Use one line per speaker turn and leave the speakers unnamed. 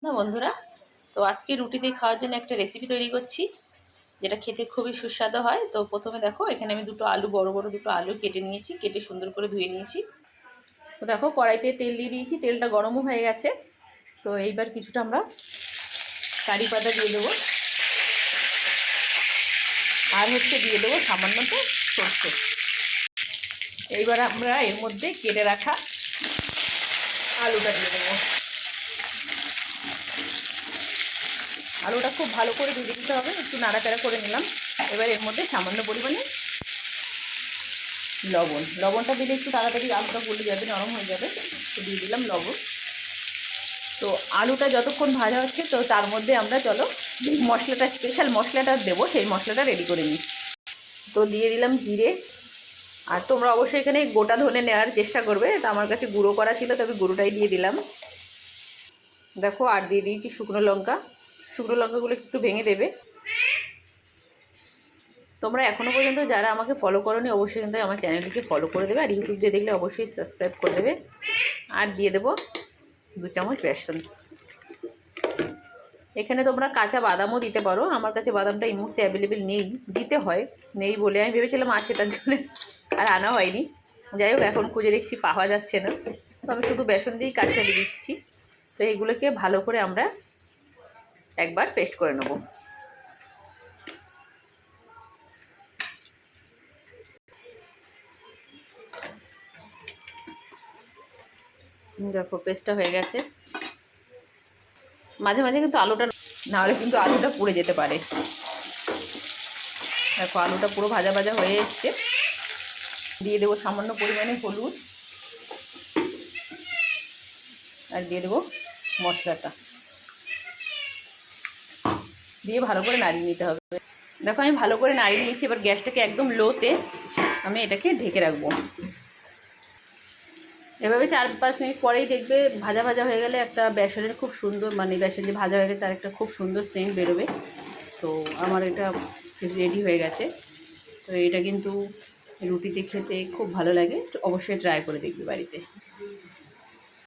না বন্ধুরা, তো আজকে রুটি দিয়ে খাওয়ার জন্য একটা রেসিপি তৈরি করছি, যেটা খেতে খুবই সুস্বাদু হয়। তো প্রথমে দেখো, এখানে আমি দুটো আলু, বড় বড় দুটো আলু কেটে নিয়েছি, কেটে সুন্দর করে ধুয়ে নিয়েছি। তো দেখো, কড়াইতে তেল দিয়ে দিয়েছি, তেলটা গরমও হয়ে গেছে। তো এইবার কিছুটা আমরা কারি পাতা দিয়ে দেবো, আর দিয়ে দেবো সামান্য তো সরষে। এইবার আমরা এর মধ্যে কেটে রাখা আলুটা দিয়ে দেবো। আলুটা খুব ভালো করে ভেজে দিতে হবে, একটু নাড়াচাড়া করে নিলাম। এবার এর মধ্যে সামান্য পরিমাণে লবণটা দিলে একটু তাড়াতাড়ি আলুটা গলে যাবে, নরম হয়ে যাবে। তো দিয়ে দিলাম লবণ। তো আলুটা যতক্ষণ ভাজা হচ্ছে, তো তার মধ্যে আমরা চলো মশলাটা, স্পেশাল মশলাটা দেবো, সেই মশলাটা রেডি করে নিই। তো দিয়ে দিলাম জিরে। আর তোমরা অবশ্যই এখানে গোটা ধনে নেওয়ার চেষ্টা করবে, তো আমার কাছে গুঁড়ো করা ছিল, তবে গুঁড়োটাই দিয়ে দিলাম। দেখো, আর দিয়ে দিয়েছি শুকনো লঙ্কা। শুকনো লঙ্কাগুলো একটু ভেঙে দেবে। তোমরা এখনও পর্যন্ত যারা আমাকে ফলো করোনি, অবশ্যই কিন্তু আমার চ্যানেলটিকে ফলো করে দেবে, আর ইউটিউব দিয়ে দেখলে অবশ্যই সাবস্ক্রাইব করে দেবে। আর দিয়ে দেবো 2 চামচ বেসন। এখানে তোমরা কাঁচা বাদামও দিতে পারো, আমার কাছে বাদামটা এই মুহূর্তে অ্যাভেলেবেল নেই, দিতে হয়, নেই বলে আমি ভেবেছিলাম আছে, তার জন্য আর আনা হয়নি। যাই হোক, এখন খুঁজে দেখছি পাওয়া যাচ্ছে না, তো আমি শুধু বেসন দিয়েই কাজ চালিয়ে দিচ্ছি। তো এগুলোকে ভালো করে আমরা একবার পেস্ট করে নেব। দেখো, পেস্টটা হয়ে গেছে। মাঝে মাঝে কিন্তু আলুটা না হলে কিন্তু আলুটা পুড়ে যেতে পারে। দেখো, আলুটা পুরো ভাজা ভাজা হয়ে এসছে। দিয়ে দেবো সামান্য পরিমাণে হলুদ, আর দিয়ে দেবো মশলাটা, দিয়ে ভালো করে নাড়িয়ে নিতে হবে। দেখো, আমি ভালো করে নাড়িয়ে নিয়েছি। এবার গ্যাসটাকে একদম লোতে আমি এটাকে ঢেকে রাখবো। এভাবে 4-5 মিনিট পরেই দেখবে ভাজা ভাজা হয়ে গেলে একটা বেসনের খুব সুন্দর, মানে বেসন যে ভাজা হয়ে গেলে তার একটা খুব সুন্দর সেন্ট বেরোবে। তো আমার এটা রেডি হয়ে গেছে। তো এটা কিন্তু রুটিতে খেতে খুব ভালো লাগে, তো অবশ্যই ট্রাই করে দেখবে বাড়িতে।